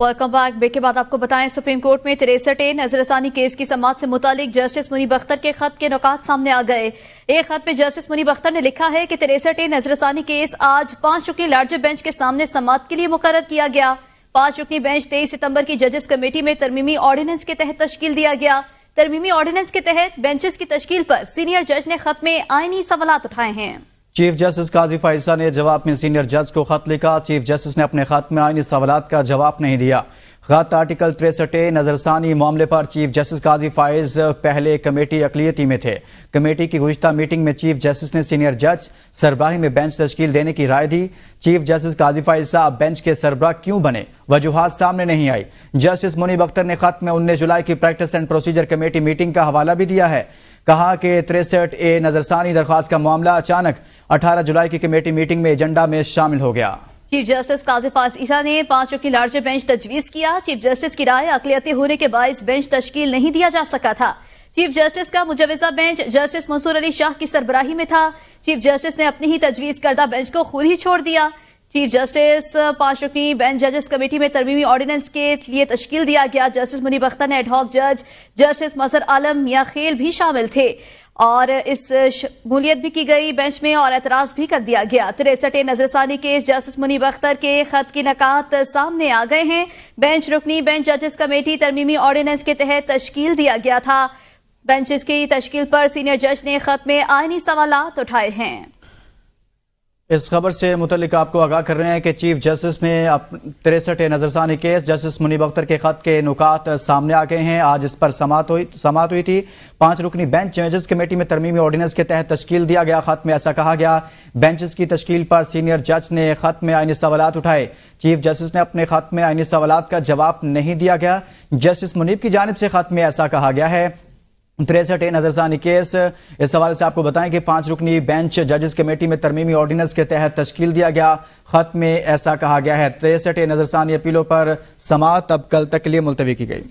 Welcome back. Break के बाद आपको बताएं, सुप्रीम कोर्ट में 63 नजरसानी केस की समाअत से मुतालिक जस्टिस मुनीब अख्तर के खत के नुकात सामने आ गए। एक खत में जस्टिस मुनीब अख्तर ने लिखा है कि 63 नजरसानी केस आज 5 रुकनी लार्जर बेंच के सामने समाअत के लिए मुकर्रर किया गया। 5 रुकनी बेंच 23 सितंबर की जजेस कमेटी में तरमीमी ऑर्डिनेंस के तहत तश्कील दिया गया। तरमीमी ऑर्डिनेंस के तहत बेंचेस की तश्कील पर सीनियर जज ने खत में आईनी सवालात उठाए हैं। चीफ जस्टिस काजी फाइजा ने जवाब में सीनियर जज को खत लिखा। चीफ जस्टिस ने अपने खत में आईनी सवालात का जवाब नहीं दिया। खत आर्टिकल 63 नजरसानी मामले पर चीफ जस्टिस काजी फाइज पहले कमेटी अक़लियती में थे। कमेटी की गुज़िश्ता मीटिंग में चीफ जस्टिस ने सीनियर जज सरबराही में बेंच तश्कील देने की राय दी। चीफ जस्टिस काजी फाइज साहब बेंच के सरबराह क्यों बने, वजूहात सामने नहीं आई। जस्टिस मुनीब अख्तर ने खत में 19 जुलाई की practice and procedure committee meeting का हवाला भी दिया है। कहा कि 63A नजरसानी दरख्वास्त का मामला अचानक 18 जुलाई की कमेटी मीटिंग में एजेंडा में शामिल हो गया। चीफ जस्टिस काजी फाइजा ने 5 रुकनी लार्जर बेंच तजवीज़ किया। चीफ जस्टिस की राय अक़लियती होने के बायस बेंच तश्कील नहीं दिया जा सका था। चीफ जस्टिस का मुजवजा बेंच जस्टिस मंसूर अली शाह की सरबराही में था। चीफ जस्टिस ने अपनी ही तजवीज़ करदा बेंच को खुद ही छोड़ दिया। चीफ जस्टिस 5 रुकनी बेंच जजेस कमेटी में तरमीमी ऑर्डिनेंस के लिए तश्कील दिया गया। जस्टिस मुनीब अख्तर ने एडहॉक जज जस्टिस मजहर आलम मियां खेल भी शामिल थे और इस शमूलियत भी की गई बेंच में और एतराज भी कर दिया गया। 63 नजरसानी केस जस्टिस मुनीब अख्तर के खत की नकात सामने आ गए हैं। बेंच रुकनी बेंच जजेस कमेटी तरमीमी ऑर्डिनेंस के तहत तश्कील दिया गया था। बेंचेस की तश्कील पर सीनियर जज ने खत में आईनी सवालात उठाए हैं। इस खबर से मुतल्लिक आपको आगाह कर रहे हैं कि चीफ जस्टिस ने 63 नजरसानी केस जस्टिस मुनीब अख्तर के खत के नुकात सामने आ गए हैं। आज इस पर समाअत हुई थी। 5 रुकनी बेंच जजेस कमेटी में तरमीमी ऑर्डिनेंस के तहत तश्कील दिया गया। खत में ऐसा कहा गया। बेंचेस की तश्कील पर सीनियर जज ने खत में आईनी सवालात उठाए। चीफ जस्टिस ने अपने खत में आईनी सवालात का जवाब नहीं दिया गया। जस्टिस मुनीब की जानिब से खत में ऐसा कहा गया है। 63 नजरसानी केस, इस हवाले से आपको बताएं कि 5 रुकनी बेंच जजेस कमेटी में तरमीमी ऑर्डिनेंस के तहत तश्कील दिया गया। खत में ऐसा कहा गया है। 63 नजरसानी अपीलों पर समाअत अब कल तक के लिए मुलतवी की गई।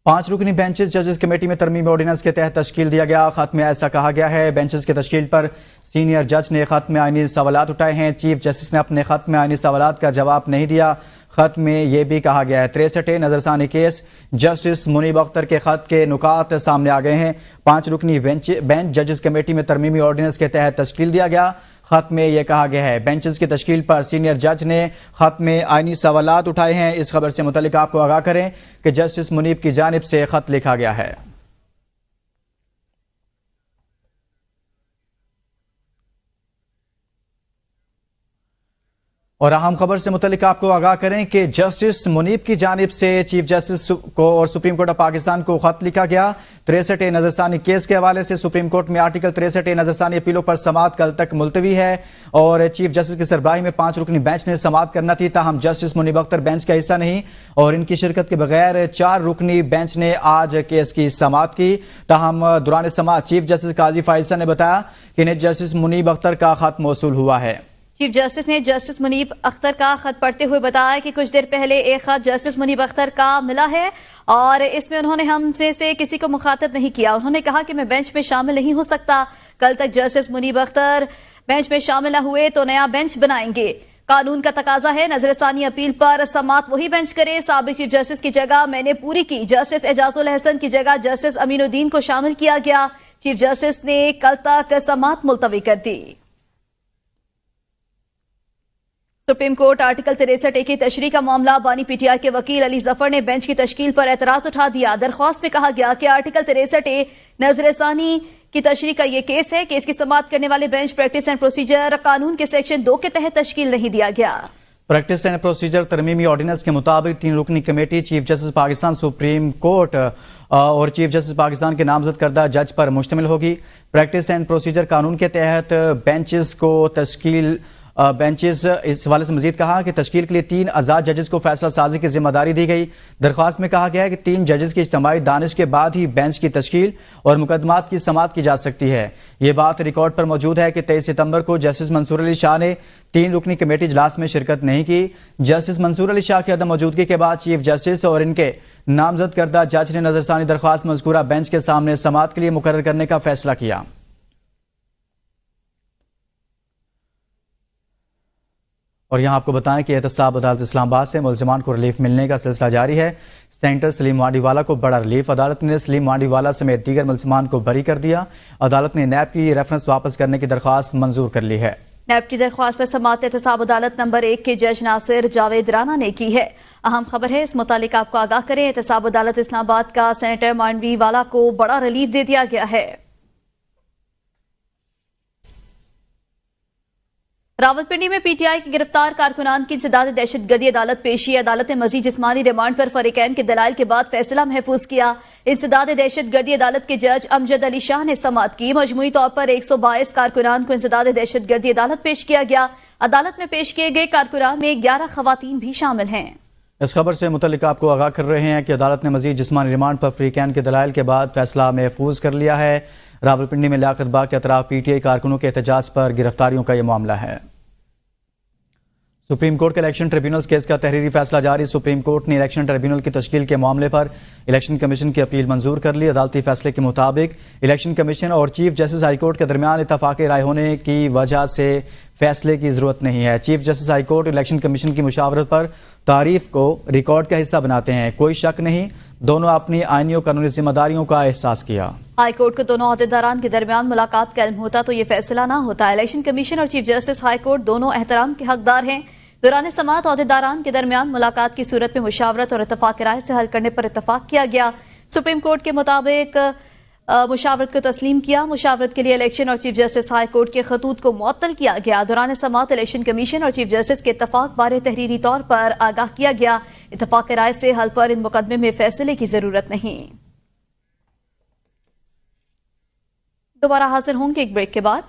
पांच रुकनी बेंचेस जजेस कमेटी में तरमीमी ऑर्डिनेंस के तहत तश्कील दिया गया। खत में ऐसा कहा गया है। बेंचेस की तश्कील पर सीनियर जज ने खत में आईनी सवालात उठाए हैं। चीफ जस्टिस ने अपने खत में आईनी सवालात का जवाब नहीं दिया। खत में यह भी कहा गया है 63 नजरसानी केस जस्टिस मुनीब अख्तर के खत के नुकात सामने आ गए हैं। 5 रुकनी बेंच जजेस कमेटी में तरमीमी ऑर्डिनेंस के तहत तश्कील दिया गया। खत में यह कहा गया है। बेंचेस की तश्कील पर सीनियर जज ने खत में आईनी सवालात उठाए हैं। इस खबर से मुतल्लिक आपको आगाह करें कि जस्टिस मुनीब की जानिब से खत लिखा गया है। और अहम खबर से मुतल्लिक आपको आगाह करें कि जस्टिस मुनीब की जानिब से चीफ जस्टिस को और सुप्रीम कोर्ट ऑफ पाकिस्तान को खत लिखा गया। 63 नजरसानी केस के हवाले से सुप्रीम कोर्ट में आर्टिकल 63 नजरसानी अपीलों पर समाअत कल तक मुलतवी है और चीफ जस्टिस की सरबराही में 5 रुकनी बेंच ने समाअत करना थी। ताहम जस्टिस मुनीब अख्तर बेंच का हिस्सा नहीं और इनकी शिरकत के बगैर 4 रुकनी बेंच ने आज केस की समाअत की। ताहम दौरान समाअत चीफ जस्टिस काजी फाइजा ने बताया कि इन्हें जस्टिस मुनीब अख्तर का खत मौसूल हुआ है। चीफ जस्टिस ने जस्टिस मुनीब अख्तर का खत पढ़ते हुए बताया कि कुछ देर पहले एक खत जस्टिस मुनीब अख्तर का मिला है और इसमें उन्होंने हमसे से किसी को मुखातब नहीं किया। उन्होंने कहा कि मैं बेंच में शामिल नहीं हो सकता। कल तक जस्टिस मुनीब अख्तर बेंच में शामिल न हुए तो नया बेंच बनाएंगे। कानून का तकाजा है नजरसानी अपील पर समाअत वही बेंच करे। साबिक चीफ जस्टिस की जगह मैंने पूरी की। जस्टिस एजाजुल हसन की जगह जस्टिस अमीनुद्दीन को शामिल किया गया। चीफ जस्टिस ने कल तक समाअत मुलतवी कर दी। सुप्रीम कोर्ट आर्टिकल 63A की तशरीह का मामला बानी पीटीआई के वकील अली जफर ने बेंच की तश्कील पर एतराज उठा दिया। दरख्वास्त में कहा गया कि आर्टिकल 63A नजरसानी की तशरीह का यह केस है। केस की समाअत करने वाले बेंच प्रैक्टिस एंड प्रोसीजर कानून के सेक्शन 2 के तहत तश्कील नहीं दिया गया। प्रैक्टिस एंड प्रोसीजर तरमीमी ऑर्डिनेंस के मुताबिक 3 रुकनी committee chief justice Pakistan supreme court और चीफ जस्टिस पाकिस्तान के नामजद करदा जज पर मुश्तमिल होगी। प्रैक्टिस एंड प्रोसीजर कानून के तहत बेंचेस को तश्कील बेंचेस इस हवाले से मजीद कहा कि तश्कील के लिए 3 आज़ाद जजेस को फैसला साजी की जिम्मेदारी दी गई। दरख्वास्त में कहा गया है कि 3 जजेस की इज्तिमाई दानिश के बाद ही बेंच की तश्कील और मुकदमात की समाअत की जा सकती है। ये बात रिकॉर्ड पर मौजूद है कि 23 सितंबर को जस्टिस मंसूर अली शाह ने 3 रुकनी कमेटी इजलास में शिरकत नहीं की। जस्टिस मंसूर अली शाह की अदम मौजूदगी के बाद चीफ जस्टिस और इनके नामजद करदा जज ने नजरसानी दरख्वास्त मज़कूरा बेंच के सामने समाअत के लिए मुकर्रर करने का फैसला किया। और यहाँ आपको बताएं कि एहतसाब अदालत इस्लामाबाद से मुलजिमान को रिलीफ मिलने का सिलसिला जारी है। सेंटर सलीम मांडीवाला को बड़ा रिलीफ। अदालत ने सलीम मांडीवाला समेत दीगर मुलजिमान को बरी कर दिया। अदालत ने नैब की रेफरेंस वापस करने की दरख्वास्त मंजूर कर ली है। नैब की दरख्वास्त पर समाअत एहतसाब अदालत नंबर 1 के जज नासिर जावेद राना ने की है। अहम खबर है, इस मुतालिक आपको आगाह करें। एहतसाब अदालत इस्लामाबाद का सेनेटर मांडीवाला को बड़ा रिलीफ दे दिया गया है। रावलपिंडी में पीटीआई के गिरफ्तार कारकुनान की इंसदाद दहशतगर्दी अदालत पेशी। अदालत ने मजीद जिस्मानी रिमांड पर फरीकैन के दलाइल के बाद फैसला महफूज किया। इंसदाद दहशतगर्दी अदालत के जज अमजद अली शाह ने समाअत की। मजमूई तौर पर 122 कारकुनान को इंसदाद दहशतगर्दी अदालत पेश किया गया। अदालत में पेश किए गए कारकुनान में 11 खवातीन भी शामिल हैं। इस खबर से मुतल्लिक आपको आगाह कर रहे हैं कि अदालत ने मजीद जिस्मानी रिमांड पर फरीकैन के दलाइल के बाद फैसला महफूज कर लिया है। रावलपिंडी में लियाकत बाग के अतराफ पीटीआई कारकुनों के एहतजाज पर गिरफ्तारियों का यह मामला है। सुप्रीम कोर्ट के इलेक्शन ट्रिब्यूनल केस का तहरीरी फैसला जारी। सुप्रीम कोर्ट ने इलेक्शन ट्रिब्यूनल की तश्कील के मामले पर इलेक्शन कमीशन की अपील मंजूर कर ली। अदालती फैसले के मुताबिक इलेक्शन कमीशन और चीफ जस्टिस हाईकोर्ट के दरमियान इत्तफाक़ राय होने की वजह से फैसले की जरूरत नहीं है। Chief justice high court election commission की मुशावरत पर तारीफ को रिकॉर्ड का हिस्सा बनाते हैं। कोई शक नहीं, दोनों अपनी आईनी और कानूनी जिम्मेदारियों का एहसास किया। हाईकोर्ट को दोनों अहदेदारान के दरमियान मुलाकात का इल्म होता तो ये फैसला ना होता। इलेक्शन कमीशन और चीफ जस्टिस हाईकोर्ट दोनों एहतराम के हकदार हैं। दौरान समाअत अहदेदारान के दरमियान मुलाकात की सूरत में मुशावरत और इत्तफाक राय से हल करने पर इत्तफाक किया गया। सुप्रीम कोर्ट के मुताबिक मुशावरत को तस्लीम किया। मुशावरत के लिए इलेक्शन और चीफ जस्टिस हाई कोर्ट के खतूत को मुअत्तल किया गया। दौरान समाअत इलेक्शन कमीशन और चीफ जस्टिस के इत्तफाक बारे तहरीरी तौर पर आगाह किया गया। इत्तफाक राय से हल पर इन मुकदमे में फैसले की जरूरत नहीं। दोबारा हाजिर होंगे एक ब्रेक के बाद।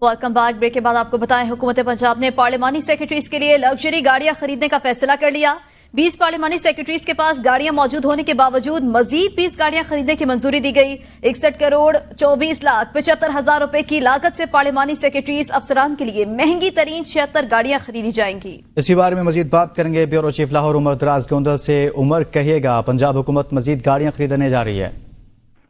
Welcome back. ब्रेक के बाद आपको बताएं, हुकूमत पंजाब ने पार्लिमानी सेक्रेटरीज के लिए लग्जरी गाड़ियां खरीदने का फैसला कर लिया। 20 पार्लिमानी सेक्रेटरीज के पास गाड़ियां मौजूद होने के बावजूद मजीद 20 गाड़ियां खरीदने की मंजूरी दी गई। 61 करोड़ 24 लाख 75 हजार रुपए की लागत से पार्लिमानी सेक्रेटरीज अफसरान के लिए महंगी तरीन 76 गाड़ियां खरीदी जाएंगी। इसी बारे में मजीद बात करेंगे ब्यूरो चीफ लाहौर उमर दराज गोंदल से। उमर, कहिएगा, पंजाब हुकूमत मजीद गाड़ियां खरीदने जा रही है।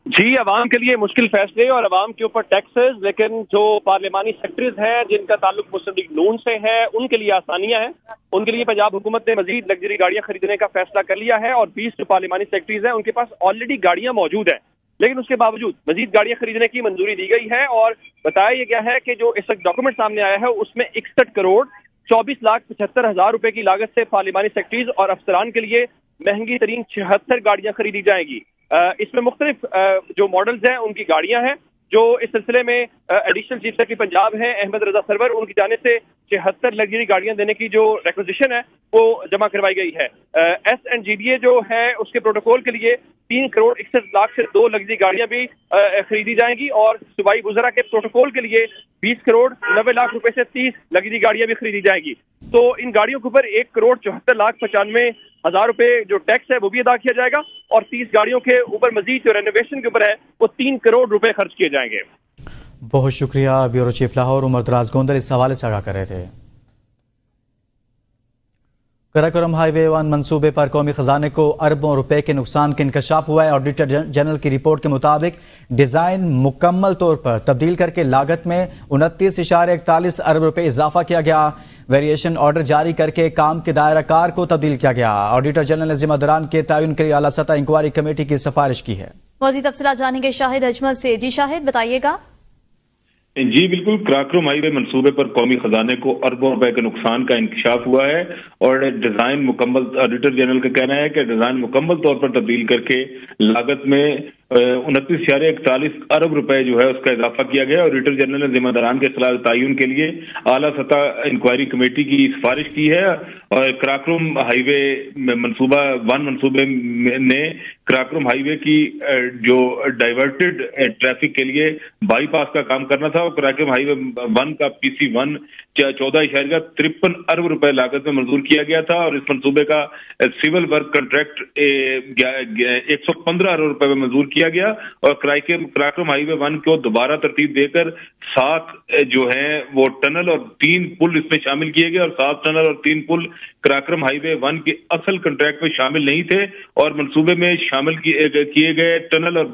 जी, अवाम के लिए मुश्किल फैसले और अवाम के ऊपर टैक्सेस, लेकिन जो पार्लिमानी सेक्रेटरीज हैं जिनका ताल्लुक मुस्लिम लीग नून से है उनके लिए आसानियां हैं। उनके लिए पंजाब हुकूमत ने मजीद लग्जरी गाड़ियां खरीदने का फैसला कर लिया है और 20 जो पार्लिमानी सेक्रेटरीज हैं उनके पास ऑलरेडी गाड़ियां मौजूद हैं, लेकिन उसके बावजूद मजीद गाड़ियां खरीदने की मंजूरी दी गई है। और बताया यह गया है कि जो इस वक्त डॉक्यूमेंट सामने आया है उसमें 61 करोड़ 24 लाख 75 हजार रुपए की लागत से पार्लिमानी सेक्रेटरीज और अफसरान के लिए महंगी तरीन 76 गाड़ियां खरीदी जाएंगी। इसमें मुख्तलिफ जो मॉडल्स हैं उनकी गाड़ियां हैं। जो इस सिलसिले में एडिशनल चीफ सेक्रेटरी पंजाब हैं अहमद रजा सरवर, उनकी जानिब से 76 लग्जरी गाड़ियां देने की जो रिक्वेजिशन है वो जमा करवाई गई है। SNGDA जो है उसके प्रोटोकॉल के लिए 3 करोड़ 61 लाख से 2 लग्जरी गाड़ियां भी खरीदी जाएंगी और सूबाई वुज़रा के प्रोटोकॉल के लिए 20 करोड़ 90 लाख रुपए से 30 लग्जरी गाड़ियां भी खरीदी जाएंगी। तो इन गाड़ियों के ऊपर 1 करोड़ 74 लाख 95 हजार रुपए जो टैक्स है वो भी अदा किया जाएगा और 30 गाड़ियों के ऊपर मजीद जो रेनोवेशन के ऊपर है वो 3 करोड़ रुपए खर्च किए जाएंगे। बहुत शुक्रिया। ब्यूरो चीफ लाहौर उमर दराज गोंदल इस हवाले से आगाह कर रहे थे। कराकोरम हाईवे 1 मंसूबे पर कौमी खजाने को अरबों रुपए के नुकसान का इंकशाफ हुआ है। ऑडिटर जनरल की रिपोर्ट के मुताबिक डिजाइन मुकम्मल तौर पर तब्दील करके लागत में 29.41 अरब रुपए इजाफा किया गया। वेरिएशन ऑर्डर जारी करके काम के दायरा कार को तब्दील किया गया। ऑडिटर जनरल ने जिम्मेदारान के तयन के लिए आला सतह इंक्वायरी कमेटी की सिफारिश की है। मज़ीद तफसीलात जानेंगे शाहिद अजमल से। जी शाहिद, बताइएगा। जी बिल्कुल, कराकोरम हाईवे मंसूबे पर कौमी खजाने को अरबों रुपए के नुकसान का इंकशाफ हुआ है और डिजाइन मुकम्मल, ऑडिटर जनरल का कहना है कि डिजाइन मुकम्मल तौर पर तब्दील करके लागत में 29.41 अरब रुपए जो है उसका इजाफा किया गया और ऑडिटर जनरल ने जिम्मेदारान के खिलाफ तयन के लिए आला सतह इंक्वायरी कमेटी की सिफारिश की है। और कराकरम हाईवे मनसूबा 1 मनसूबे ने कराकरम हाईवे की जो डाइवर्टेड ट्रैफिक के लिए बाईपास का काम करना था और कराकरम हाईवे 1 का PC1 14.53 अरब रुपए लागत में मंजूर किया गया था और इस मंसूबे का सिविल वर्क कॉन्ट्रैक्ट 115 अरब रुपए में मंजूर किया गया और कराकरम हाईवे 1 को दोबारा तरतीब देकर 7 जो है वो टनल और 3 पुल इसमें शामिल किए गए और 7 टनल और 3 पुल कराकरम हाईवे 1 के असल कॉन्ट्रैक्ट में शामिल नहीं थे और मंसूबे में शामिल किए गए टनल और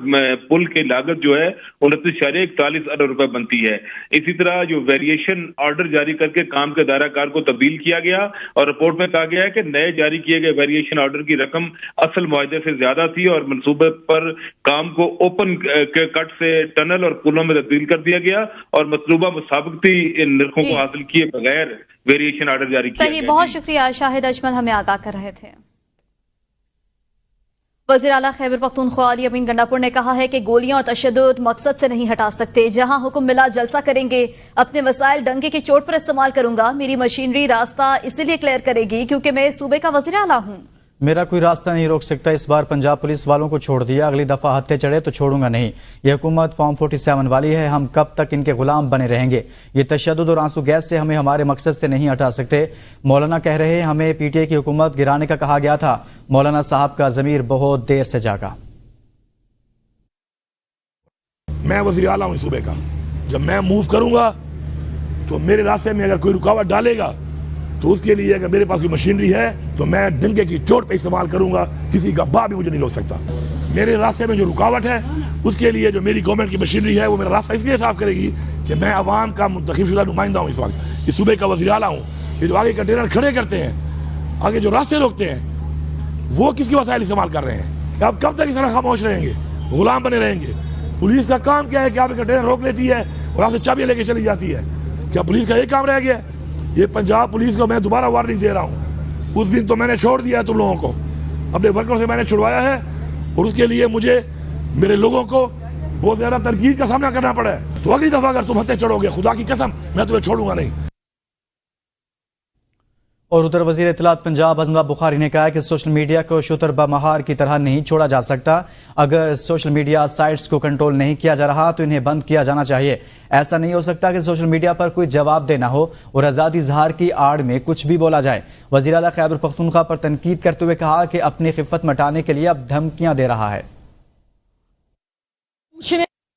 पुल की लागत जो है 29.41 अरब रुपए बनती है। इसी तरह जो वेरिएशन ऑर्डर जारी करके काम के दायराकार को तब्दील किया गया और रिपोर्ट में कहा गया है कि नए जारी किए गए वेरिएशन ऑर्डर की रकम असल मुआहदे से ज्यादा थी और मंसूबे पर काम को ओपन कट से टनल और पुलों में तब्दील कर दिया गया और मतलूबा मुसाबकती निर्खों को हासिल किए बगैर वेरिएशन ऑर्डर जारी किया गया। बहुत शुक्रिया शाहिद अजमल, हमें आगाह कर रहे थे। वज़ीर आला खैबर पख्तूनख्वा अली अमीन गंडापुर ने कहा है कि गोलियां और तशद्दुद मकसद से नहीं हटा सकते। जहां हुक्म मिला जलसा करेंगे, अपने वसाइल डंके की चोट पर इस्तेमाल करूंगा। मेरी मशीनरी रास्ता इसलिए क्लियर करेगी क्योंकि मैं सूबे का वज़ीर आला हूं। मेरा कोई रास्ता नहीं रोक सकता। इस बार पंजाब पुलिस वालों को छोड़ दिया, अगली दफा हत्थे चढ़े तो छोड़ूंगा नहीं। ये हुकूमत फॉर्म 47 वाली है, हम कब तक इनके गुलाम बने रहेंगे। ये तशद्दुद और आंसू गैस से हमें हमारे मकसद से नहीं हटा सकते। मौलाना कह रहे हैं हमें PTI की हुकूमत गिराने का कहा गया था। मौलाना साहब का ज़मीर बहुत देर से जागा। मैं वज़ीर आला हूं सूबे का, जब मैं मूव करूंगा तो मेरे रास्ते में अगर कोई रुकावट डालेगा तो उसके लिए अगर मेरे पास कोई मशीनरी है तो मैं डंके की चोट पे इस्तेमाल करूंगा। किसी का बाप भी मुझे नहीं रोक सकता। मेरे रास्ते में जो रुकावट है उसके लिए जो मेरी गवर्नमेंट की मशीनरी है वो मेरा रास्ता इसलिए साफ करेगी कि मैं अवाम का मुंतखब शुदा नुमाइंदा हूँ। इस वक्त इस सूबे का वज़ीर आला हूँ। ये जो आगे कंटेनर खड़े करते हैं, आगे जो रास्ते रोकते हैं, वो किसकी वसाइल इस्तेमाल कर रहे हैं? अब कब तक इस तरह खामोश रहेंगे, गुलाम बने रहेंगे? पुलिस का काम क्या है कि आप कंटेनर रोक लेती है और आपसे चाबियां लेके चली जाती है। क्या पुलिस का ये काम रह गया? ये पंजाब पुलिस को मैं दोबारा वार्निंग दे रहा हूँ। उस दिन तो मैंने छोड़ दिया है तुम लोगों को, अपने वर्करों से मैंने छुड़वाया है और उसके लिए मुझे मेरे लोगों को बहुत ज्यादा तनकीद का सामना करना पड़ा है। तो अगली दफा अगर तुम हत्थे चढ़ोगे, खुदा की कसम मैं तुम्हें छोड़ूंगा नहीं। और उधर वज़ीर इत्तलात पंजाब हज़मा बुखारी ने कहा कि सोशल मीडिया को शुतर बमहार की तरह नहीं छोड़ा जा सकता। अगर सोशल मीडिया साइट्स को कंट्रोल नहीं किया जा रहा तो इन्हें बंद किया जाना चाहिए। ऐसा नहीं हो सकता कि सोशल मीडिया पर कोई जवाब देना हो और आज़ादी इज़हार की आड़ में कुछ भी बोला जाए। वज़ीर आला खैबर पख्तूनख्वा पर तनकीद करते हुए कहा कि अपनी खिफ़त मिटाने के लिए अब धमकियां दे रहा है।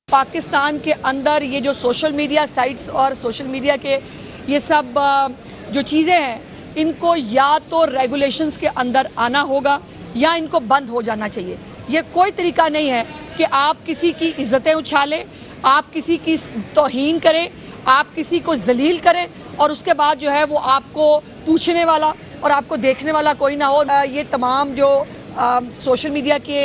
पाकिस्तान के अंदर ये जो सोशल मीडिया साइट्स और सोशल मीडिया के ये सब जो चीज़ें हैं, इनको या तो रेगुलेशंस के अंदर आना होगा या इनको बंद हो जाना चाहिए। ये कोई तरीका नहीं है कि आप किसी की इज्जतें उछालें, आप किसी की तौहीन करें, आप किसी को जलील करें और उसके बाद जो है वो आपको पूछने वाला और आपको देखने वाला कोई ना हो। ये तमाम जो सोशल मीडिया के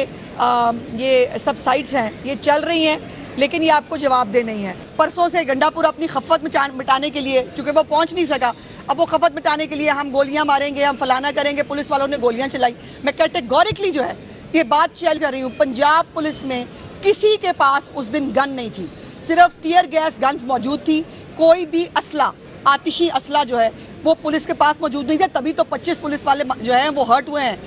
ये सब साइट्स हैं ये चल रही हैं, लेकिन ये आपको जवाब दे नहीं है। परसों से गंडापुर अपनी खफत मिटाने के लिए, चूँकि वो पहुंच नहीं सका, अब वो खफत मिटाने के लिए हम गोलियां मारेंगे, हम फलाना करेंगे, पुलिस वालों ने गोलियां चलाई। मैं कैटेगोरिकली जो है ये बात चल कर रही हूँ, पंजाब पुलिस में किसी के पास उस दिन गन नहीं थी, सिर्फ टीयर गैस गन्स मौजूद थी। कोई भी असला, आतिशी असला जो है वो पुलिस के पास मौजूद नहीं था। तभी तो 25 पुलिस वाले जो हैं वो हर्ट हुए हैं।